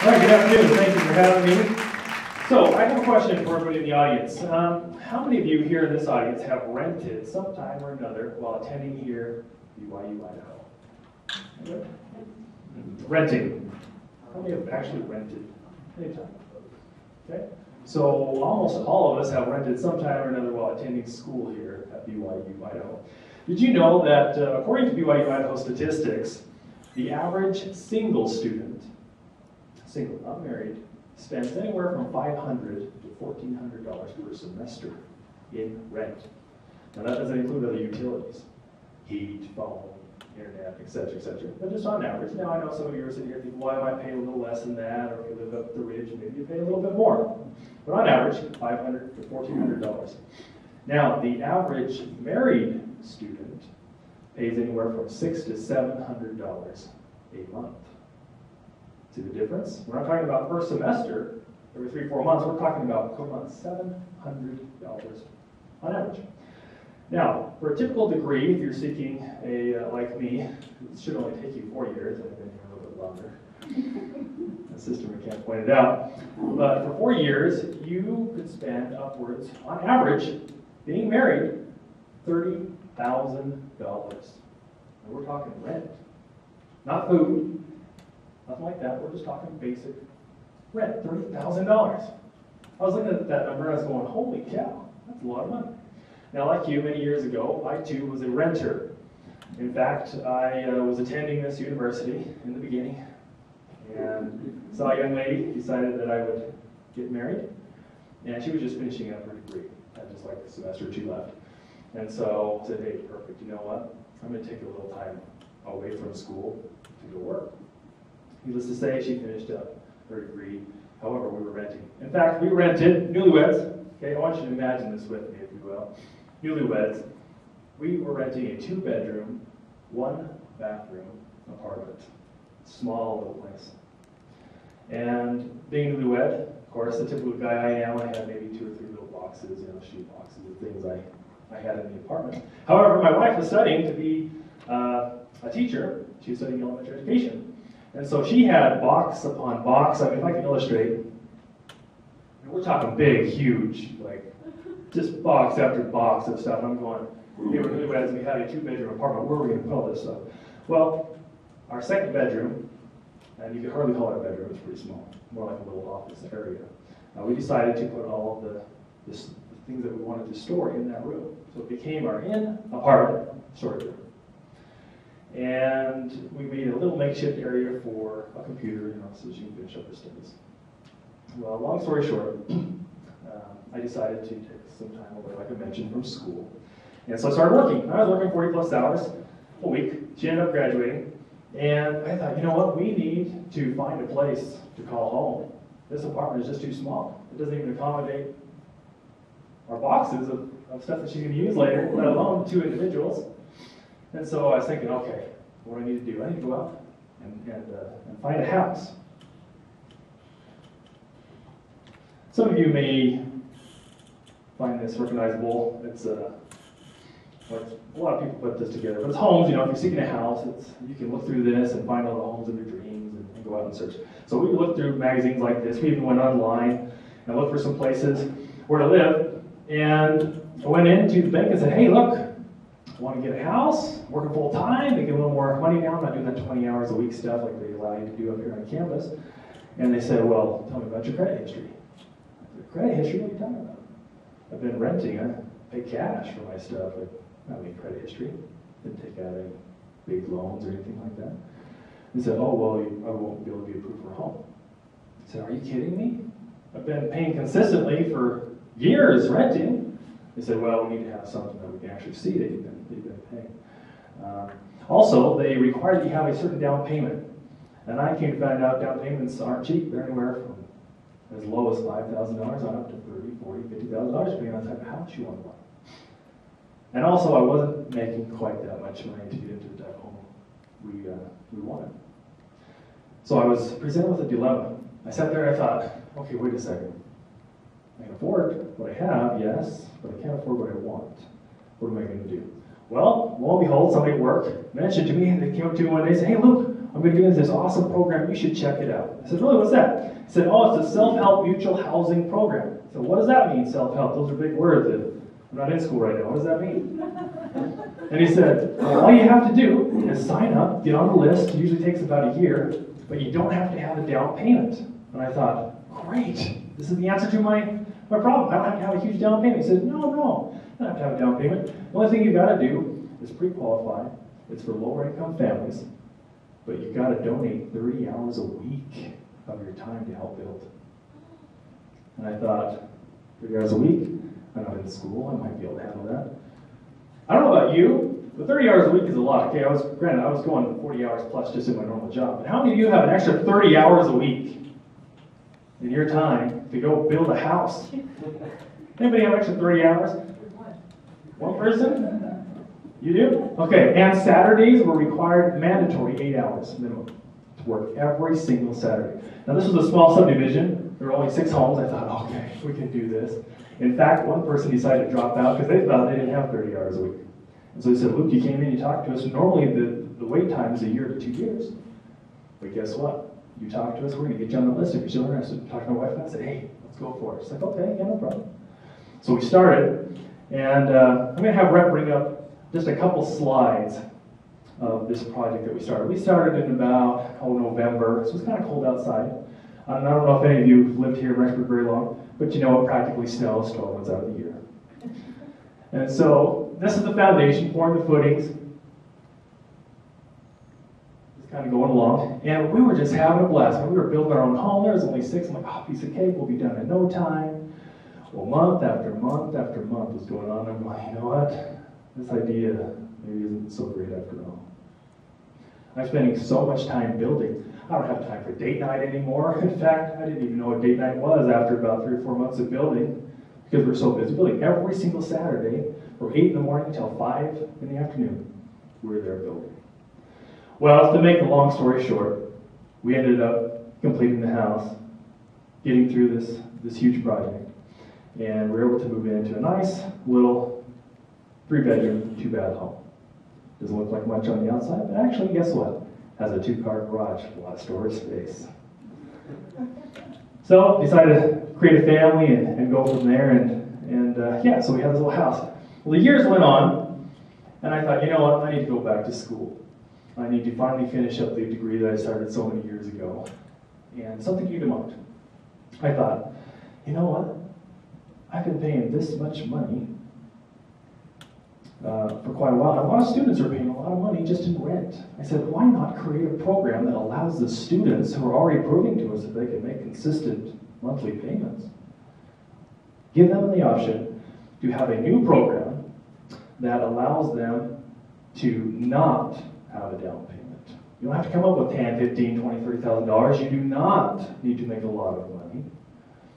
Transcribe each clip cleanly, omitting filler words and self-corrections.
All right, good afternoon. Thank you for having me. So, I have a question for everybody in the audience. How many of you here in this audience have rented sometime or another while attending here BYU, Idaho? Renting. How many have actually rented anytime? Okay. So, almost all of us have rented sometime or another while attending school here at BYU, Idaho. Did you know that according to BYU, Idaho statistics, the average single student, single, not married, spends anywhere from $500 to $1,400 per semester in rent. Now that doesn't include other utilities, heat, phone, internet, etc., etc. But just on average. Now I know some of you are sitting here thinking, why am I paying a little less than that? Or if you live up the ridge, maybe you pay a little bit more. But on average, $500 to $1,400. Now the average married student pays anywhere from $600 to $700 a month. See the difference? We're not talking about per semester, every 3-4 months. We're talking about per month, $700 on average. Now, for a typical degree, if you're seeking a, like me, it should only take you 4 years. I've been here a little bit longer. The sister mechanic pointed out. But for 4 years, you could spend upwards, on average, being married, $30,000. And we're talking rent, not food. Nothing like that. We're just talking basic rent, $30,000. I was looking at that number and I was going, holy cow, that's a lot of money. Now, like you, many years ago, I too was a renter. In fact, I was attending this university in the beginning and saw a young lady, decided that I would get married, and she was just finishing up her degree. I had just like a semester or two left. And so I said, hey, perfect, you know what? I'm going to take a little time away from school to go work. Needless to say, she finished up her degree. However, we were renting. In fact, we rented, newlyweds. Okay, I want you to imagine this with me, if you will. Newlyweds. We were renting a 2-bedroom, 1-bathroom apartment. Small little place. And being newlywed, of course, the typical guy I am, I had maybe 2 or 3 little boxes, shoe boxes of things I had in the apartment. However, my wife was studying to be a teacher. She was studying elementary education. And so she had box upon box. I mean, if I can illustrate, we're talking big, huge, like just box after box of stuff. I'm going, we were newlyweds, we had a 2-bedroom apartment. Where are we going to put all this stuff? Well, our second bedroom, and you could hardly call it a bedroom, it's pretty small, more like a little office area. We decided to put all of the things that we wanted to store in that room. So it became our in-apartment storage room. And we made a little makeshift area for a computer, so she can finish up her studies. Well, long story short, I decided to take some time away, like I mentioned, from school. And so I started working. I was working 40+ hours a week. She ended up graduating. And I thought, you know what, we need to find a place to call home. This apartment is just too small. It doesn't even accommodate our boxes of stuff that she's going to use later, let alone 2 individuals. And so I was thinking, okay, what do I need to do? I need to go out and find a house. Some of you may find this recognizable. It's like a lot of people put this together, but it's homes. If you're seeking a house, you can look through this and find all the homes of your dreams and go out and search. So we looked through magazines like this. We even went online and looked for some places where to live. And I went into the bank and said, hey, look, I want to get a house, working full time, making a little more money now. I'm not doing that 20 hours a week stuff like they allow you to do up here on campus. And they said, well, tell me about your credit history. I said, credit history? What are you talking about? I've been renting. I pay cash for my stuff. I don't have any credit history. Didn't take out any big loans or anything like that. They said, oh, well, I won't be able to be approved for a home. I said, are you kidding me? I've been paying consistently for years renting. They said, well, we need to have something that we can actually see that you've been paying. Also, they require that you have a certain down payment. And I came to find out down payments aren't cheap. They're anywhere from as low as $5,000 on up to $30,000, $40,000, $50,000, depending on the type of house you want to buy. And also, I wasn't making quite that much money to get into the type of home we wanted. So I was presented with a dilemma. I sat there and I thought, okay, wait a second. I can afford what I have, yes, but I can't afford what I want. What am I going to do? Well, lo and behold, somebody at work mentioned to me, and they came up to me one day and said, hey Luke, I'm going to get into this awesome program, you should check it out. I said, really, what's that? He said, oh, it's a self-help mutual housing program. I said, what does that mean, self-help? Those are big words. I'm not in school right now, what does that mean? And he said, well, all you have to do is sign up, get on the list, it usually takes about a year, but you don't have to have a down payment. And I thought, great, this is the answer to my problem. I don't have to have a huge down payment. He said, no, you don't have to have a down payment. The only thing you've got to do is pre-qualify. It's for lower income families, but you've got to donate 30 hours a week of your time to help build. And I thought, 30 hours a week? I'm not in school, I might be able to handle that. I don't know about you, but 30 hours a week is a lot. Okay, I was going 40 hours plus just in my normal job. But how many of you have an extra 30 hours a week in your time to go build a house? Anybody have extra 30 hours? One person? You do? Okay, and Saturdays were required mandatory 8 hours minimum to work every single Saturday. Now this was a small subdivision. There were only 6 homes. I thought, okay, we can do this. In fact, one person decided to drop out because they thought they didn't have 30 hours a week. And so he said, Luke, you came in, you talked to us. Normally the wait time is a year to 2 years. But guess what? You talked to us, we're going to get you on the list if you're still interested. Talked to my wife and I said, hey, let's go for it. She's like, okay, yeah, no problem. So we started, and I'm going to have Rhett bring up just a couple slides of this project that we started. We started in about, November, so it's kind of cold outside. I don't know if any of you have lived here in Rexburg very long, but you know it practically snows 12 months out of the year. And so this is the foundation, pouring the footings. It's kind of going along. And we were just having a blast. When we were building our own home, there was only 6. I'm like, oh, piece of cake, we'll be done in no time. Well, month after month after month was going on. I'm going, you know what? This idea maybe isn't so great after all. I'm spending so much time building. I don't have time for date night anymore. In fact, I didn't even know what date night was after about 3 or 4 months of building because we're so busy building. Every single Saturday from 8 in the morning until 5 in the afternoon, we were there building. Well, to make the long story short, we ended up completing the house, getting through this huge project, and we were able to move into a nice little 3-bedroom, 2-bath home. Doesn't look like much on the outside, but actually, guess what? Has a 2-car garage, a lot of storage space. So decided to create a family and go from there, and yeah, so we had this little house. Well, the years went on, and I thought, you know what, I need to go back to school. I need to finally finish up the degree that I started so many years ago, and something came to mind. I thought, you know what, I've been paying this much money for quite a while. A lot of students are paying a lot of money just in rent. I said, why not create a program that allows the students who are already proving to us that they can make consistent monthly payments, give them the option to have a new program that allows them to not have a down payment. You don't have to come up with $10,000, $15,000, $20,000, $30,000. You do not need to make a lot of money.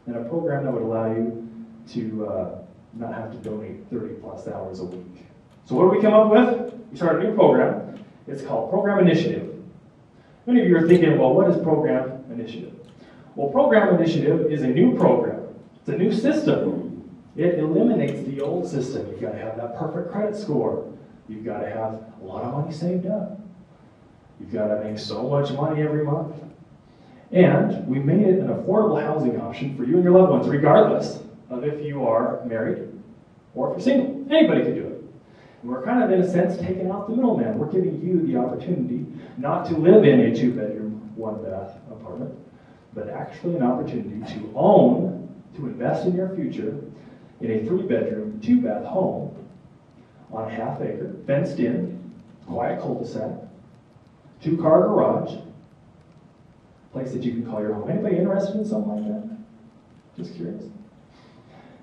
And a program that would allow you to not have to donate 30 plus hours a week. So what did we come up with? We started a new program. It's called Program Initiative. Many of you are thinking, well, what is Program Initiative? Well, Program Initiative is a new program. It's a new system. It eliminates the old system. You've got to have that perfect credit score. You've got to have a lot of money saved up. You've got to make so much money every month. And we made it an affordable housing option for you and your loved ones, regardless of if you are married or if you're single. Anybody can do it. And we're kind of, in a sense, taking out the middleman. We're giving you the opportunity not to live in a 2-bedroom, 1-bath apartment, but actually an opportunity to own, to invest in your future in a 3-bedroom, 2-bath home on a half-acre, fenced in, quiet cul-de-sac, 2-car garage, place that you can call your home. Anybody interested in something like that? Just curious.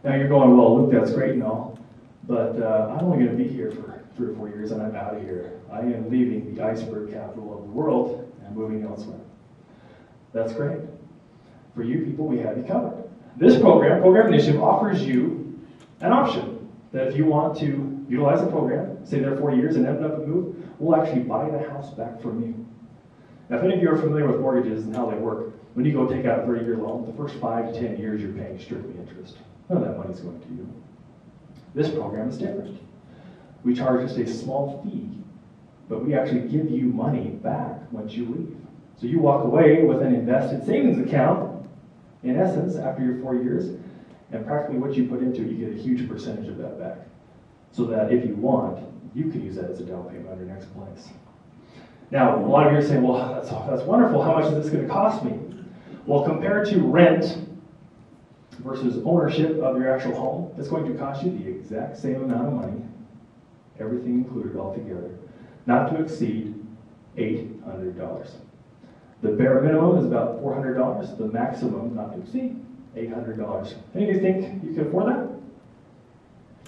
Now you're going, well, Luke, that's great and all, but I'm only going to be here for 3 or 4 years and I'm out of here. I am leaving the iceberg capital of the world and moving elsewhere. That's great. For you people, we have you covered. This program, Program Initiative, offers you an option that if you want to utilize the program, stay there 4 years and end up and move, we'll actually buy the house back from you. Now, if any of you are familiar with mortgages and how they work, when you go take out a 30-year loan, the first 5 to 10 years you're paying strictly interest. None of that money's going to you. This program is different. We charge just a small fee, but we actually give you money back once you leave. So you walk away with an invested savings account, in essence, after your 4 years, and practically what you put into it, you get a huge percentage of that back. So that if you want, you can use that as a down payment on your next place. Now, a lot of you are saying, well, that's wonderful, how much is this going to cost me? Well, compared to rent versus ownership of your actual home, it's going to cost you the exact same amount of money, everything included altogether, not to exceed $800. The bare minimum is about $400, the maximum, not to exceed $800. Any of you think you can afford that?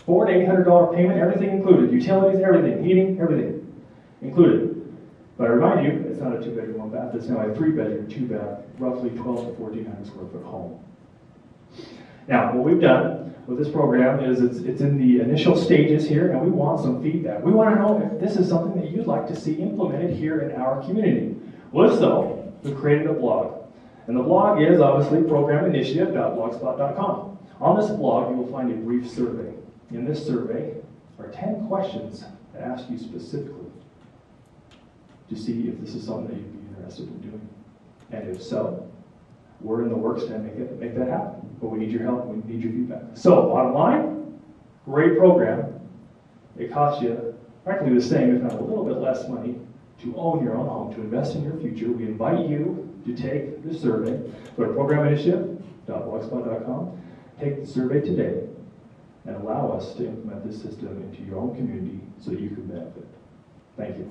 $400 to $800 payment, everything included, utilities, everything, heating, everything included. But I remind you, it's not a 2-bedroom, 1-bath, it's now a 3-bedroom, 2-bath, roughly 12 to 1,400 square foot home. Now, what we've done with this program is it's in the initial stages here, and we want some feedback. We want to know if this is something that you'd like to see implemented here in our community. Well, if so, we've created a blog. And the blog is obviously programinitiative.blogspot.com. On this blog, you will find a brief survey. In this survey are 10 questions that ask you specifically to see if this is something that you'd be interested in doing. And if so, we're in the works to make that happen. But we need your help, we need your feedback. So, bottom line, great program. It costs you practically the same, if not a little bit less money, to own your own home, to invest in your future. We invite you to take the survey. Go to programinitiative.blogspot.com, take the survey today, and allow us to implement this system into your own community so that you can benefit. Thank you.